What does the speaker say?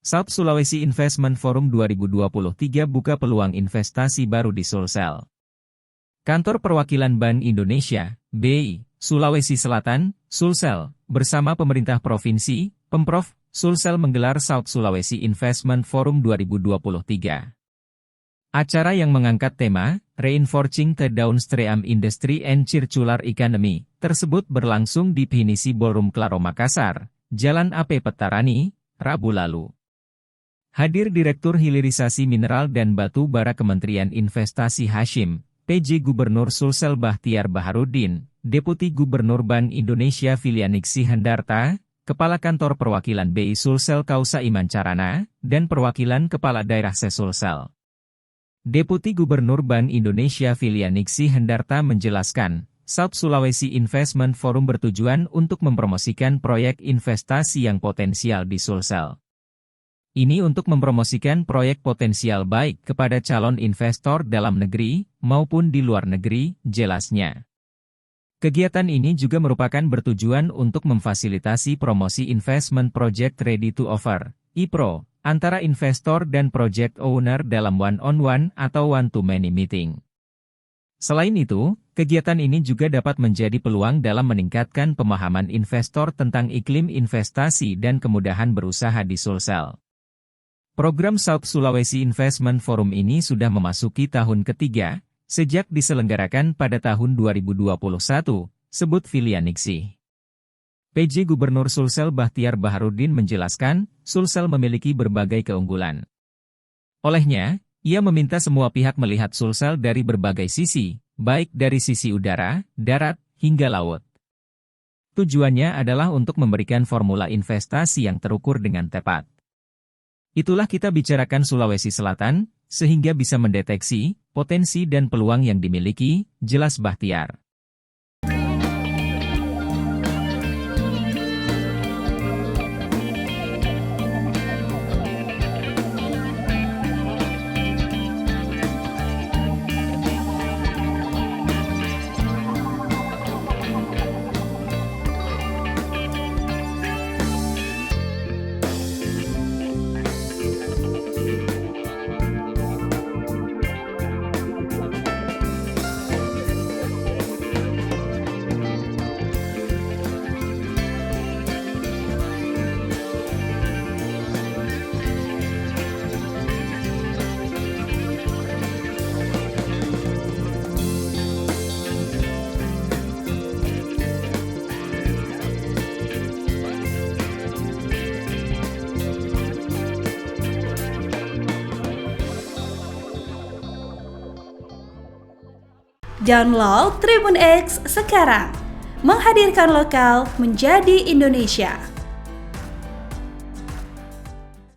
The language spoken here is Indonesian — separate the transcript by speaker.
Speaker 1: South Sulawesi Investment Forum 2023 buka peluang investasi baru di Sulsel. Kantor Perwakilan Bank Indonesia, BI, Sulawesi Selatan, Sulsel, bersama pemerintah provinsi, Pemprov, Sulsel menggelar South Sulawesi Investment Forum 2023. Acara yang mengangkat tema, Reinforcing the Downstream Industry and Circular Economy, tersebut berlangsung di Pinisi Ballroom Claro Makassar, Jalan AP Petarani, Rabu lalu. Hadir Direktur Hilirisasi Mineral dan Batu Bara Kementerian Investasi Hashim, PJ Gubernur Sulsel Bahtiar Baharudin, Deputi Gubernur Bank Indonesia Filianingsih Hendarta, Kepala Kantor Perwakilan BI Sulsel Kausa Iman Carana, dan Perwakilan Kepala Daerah Se-Sulsel. Deputi Gubernur Bank Indonesia Filianingsih Hendarta menjelaskan, South Sulawesi Investment Forum bertujuan untuk mempromosikan proyek investasi yang potensial di Sulsel. Ini untuk mempromosikan proyek potensial baik kepada calon investor dalam negeri maupun di luar negeri, jelasnya. Kegiatan ini juga merupakan bertujuan untuk memfasilitasi promosi investment project ready to offer, IPRO, antara investor dan project owner dalam one-on-one atau one-to-many meeting. Selain itu, kegiatan ini juga dapat menjadi peluang dalam meningkatkan pemahaman investor tentang iklim investasi dan kemudahan berusaha di Sulsel. Program South Sulawesi Investment Forum ini sudah memasuki tahun ketiga, sejak diselenggarakan pada tahun 2021, sebut Filianingsih. PJ Gubernur Sulsel Bahtiar Baharudin menjelaskan, Sulsel memiliki berbagai keunggulan. Olehnya, ia meminta semua pihak melihat Sulsel dari berbagai sisi, baik dari sisi udara, darat, hingga laut. Tujuannya adalah untuk memberikan formula investasi yang terukur dengan tepat. Itulah kita bicarakan Sulawesi Selatan, sehingga bisa mendeteksi potensi dan peluang yang dimiliki, jelas Bahtiar.
Speaker 2: Download Tribun X sekarang, menghadirkan lokal menjadi Indonesia.